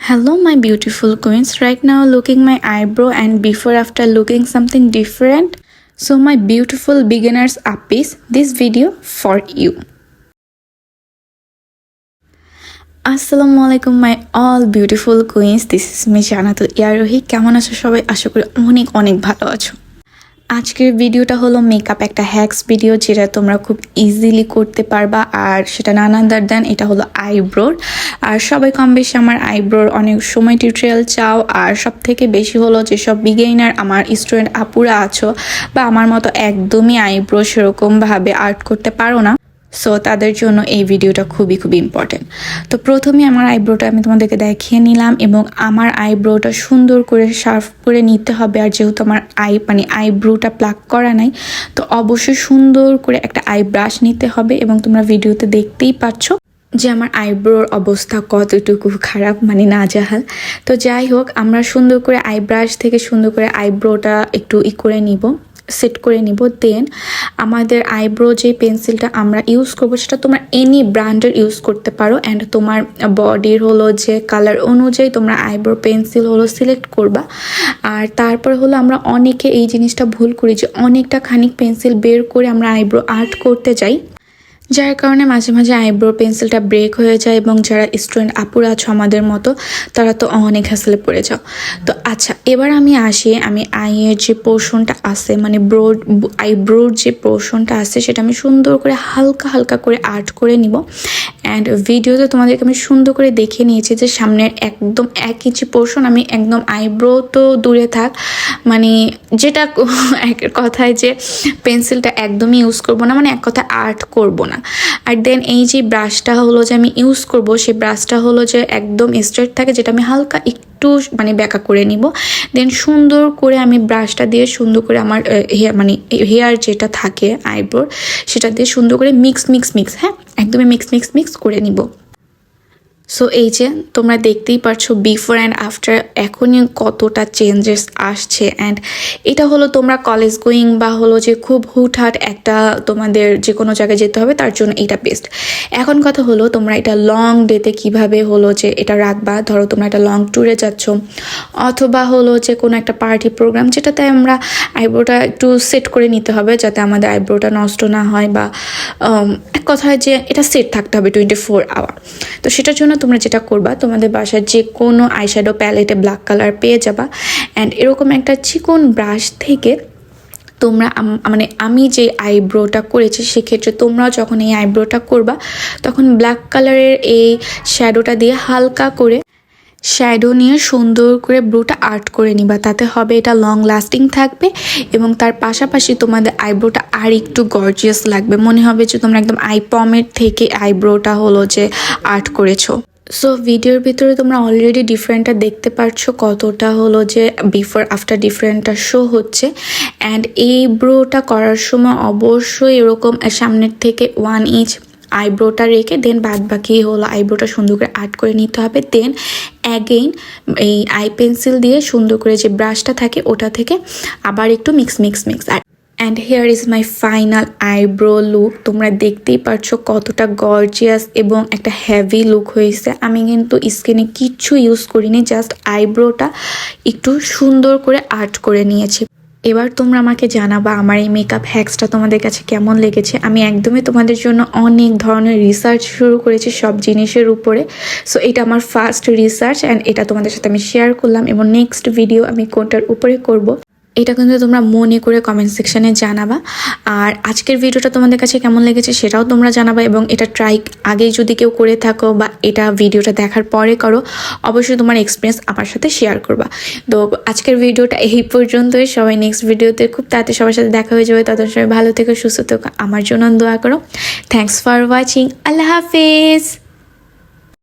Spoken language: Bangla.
Hello my beautiful queens, right now looking my eyebrow and before after looking something different. So my beautiful beginners uppies, this video for you. Assalamu alaikum my all beautiful queens, this is me Janatul Yarohi. কেমন আছো সবাই? আশা করি অনেক ভালো আছো। আজকের ভিডিওটা হলো মেকআপ একটা হ্যাক্স ভিডিও যেটা তোমরা খুব ইজিলি করতে পারবা আর সেটা নান আদার দেন এটা হলো আইব্রোর। আর সবাই কম বেশি আমার আইব্রোর অনেক সময় টিউটোরিয়াল চাও আর সব থেকে বেশি হলো যেসব বিগিনার আমার স্টুডেন্ট আপুরা আছো বা আমার মতো একদমই আইব্রো সেরকমভাবে আর্ট করতে পারো না, সো তাদের জন্য এই ভিডিওটা খুবই ইম্পর্টেন্ট। তো প্রথমে আমার আইব্রোটা আমি তোমাদেরকে দেখিয়ে নিলাম এবং আমার আইব্রোটা সুন্দর করে শার্প করে নিতে হবে। আর যেহেতু আমার আইব্রোটা প্লাক করা নাই, তো অবশ্যই সুন্দর করে একটা আই ব্রাশ নিতে হবে এবং তোমরা ভিডিওতে দেখতেই পাচ্ছ যে আমার আইব্রোর অবস্থা কতটুকু খারাপ, নাজেহাল। তো যাই হোক, আমরা সুন্দর করে আই ব্রাশ থেকে সুন্দর করে আইব্রোটা একটু করে নিব, সেট করে নিব। দেন আমাদের আইব্রো যে পেন্সিলটা আমরা ইউজ করবো সেটা তোমরা এনি ব্র্যান্ডের ইউজ করতে পারো অ্যান্ড তোমার বডির হলো যে কালার অনুযায়ী তোমরা আইব্রো পেন্সিল হলো সিলেক্ট করবা। আর তারপর হলো আমরা অনেকে এই জিনিসটা ভুল করি যে অনেকটা খানিক পেন্সিল বের করে আমরা আইব্রো আর্ট করতে যাই, যার কারণে মাঝে মাঝে আইব্রো পেন্সিলটা ব্রেক হয়ে যায় এবং যারা স্টুডেন্ট আপুরা আছো আমাদের মতো তারা তো অনেক হ্যাসেলে পড়ে যাও। তো আচ্ছা, এবার আমি আসি, আমি আইয়ের যে পোর্শনটা আছে আইব্রোর যে পোর্শনটা আছে সেটা আমি সুন্দর করে হালকা করে আর্ট করে নিব। অ্যান্ড ভিডিওতে তোমাদেরকে আমি সুন্দর করে দেখে নিয়েছি যে সামনের একদম 1 ইঞ্চি পোর্শন আমি একদম আইব্রো তো দূরে থাক, যেটা এক কথায় যে পেন্সিলটা একদমই ইউজ করবো না, এক কথা আর্ট করবো না। আর দেন এই যে ব্রাশটা হলো যে আমি ইউজ করব সেই ব্রাশটা হলো যে একদম স্ট্রেট থাকে, যেটা আমি হালকা একটু ব্যাকা করে নিব। দেন সুন্দর করে আমি ব্রাশটা দিয়ে সুন্দর করে আমার হেয়ার যেটা থাকে আইব্রোর সেটা দিয়ে সুন্দর করে মিক্স একদমই মিক্স করে নিব। সো এই যে তোমরা দেখতেই পারছো বিফোর অ্যান্ড আফটার এখনই কতটা চেঞ্জেস আসছে। অ্যান্ড এটা হলো তোমরা কলেজ গোয়িং বা হলো যে খুব হুটহাট একটা তোমাদের যে কোনো জায়গায় যেতে হবে তার জন্য এটা বেস্ট। এখন কথা হলো তোমরা এটা লং ডেতে কিভাবে হলো যে এটা রাখবা। ধরো তোমরা একটা লং ট্যুরে যাচ্ছ অথবা হলো যে কোনো একটা পার্টি প্রোগ্রাম যেটাতে আমরা আইব্রোটা একটু সেট করে নিতে হবে যাতে আমাদের আইব্রোটা নষ্ট না হয় বা এক কথায় যে এটা সেট থাকতে হবে 24 আওয়ার। তো সেটার জন্য তোমরা যেটা করবা, তোমাদের বাসার যে কোনো আইশ্যাডো প্যালেটে ব্ল্যাক কালার পেয়ে যাবা অ্যান্ড এরকম একটা চিকন ব্রাশ থেকে তোমরা আমি যে আইব্রোটা করেছি সেক্ষেত্রে তোমরাও যখন এই আইব্রোটা করবা তখন ব্ল্যাক কালারের এই শ্যাডোটা দিয়ে হালকা করে শ্যাডো নিয়ে সুন্দর করে ব্রোটা আর্ট করে নিবা। তাতে হবে এটা লং লাস্টিং থাকবে এবং তার পাশাপাশি তোমাদের আইব্রোটা আর একটু গর্জিয়াস লাগবে, মনে হবে যে তোমরা একদম আই পমের থেকে আইব্রোটা হলো যে আর্ট করেছো। সো ভিডিওর ভিতরে তোমরা অলরেডি ডিফারেন্টটা দেখতে পারছো কতটা হলো যে বিফোর আফটার ডিফারেন্টটা শো হচ্ছে। অ্যান্ড এই ব্রোটা করার সময় অবশ্যই এরকম সামনের থেকে 1 ইঞ্চ আইব্রোটা রেখে দেন বাদ বাকি হলো আইব্রোটা সুন্দর করে আর্ট করে নিতে হবে। দেন অ্যাগেইন এই আই পেন্সিল দিয়ে সুন্দর করে যে ব্রাশটা থাকে ওটা থেকে আবার একটু মিক্স আর and here is my final eyebrow look. তোমরা দেখতেই পারছো কতটা গর্জিয়াস এবং একটা হেভি লুক হয়েছে। আমি কিন্তু স্কিনে কিচ্ছু ইউজ করিনি, জাস্ট আইব্রোটা একটু সুন্দর করে আর্ট করে নিয়েছি। এবার তোমরা আমাকে জানাবা আমার এই মেকআপ হ্যাক্সটা তোমাদের কাছে কেমন লেগেছে। আমি একদমই তোমাদের জন্য অনেক ধরনের রিসার্চ শুরু করেছি সব জিনিসের উপরে। সো এটা আমার ফার্স্ট রিসার্চ অ্যান্ড এটা তোমাদের সাথে আমি শেয়ার করলাম এবং নেক্সট ভিডিও আমি কোনটার উপরে করব এটা কিন্তু তোমরা মনে করে কমেন্ট সেকশানে জানাবা। আর আজকের ভিডিওটা তোমাদের কাছে কেমন লেগেছে সেটাও তোমরা জানাবা এবং এটা ট্রাই আগে যদি কেউ করে থাকো বা এটা ভিডিওটা দেখার পরে করো অবশ্যই তোমার এক্সপিরিয়েন্স আমার সাথে শেয়ার করবা। তো আজকের ভিডিওটা এই পর্যন্তই। সবাই নেক্সট ভিডিওতে খুব তাড়াতাড়ি সবার সাথে দেখা হয়ে যাবে। তাদের সবাই ভালো থেকো, সুস্থ থেকো, আমার জন্য দোয়া করো। Thanks for watching. Allah Hafiz.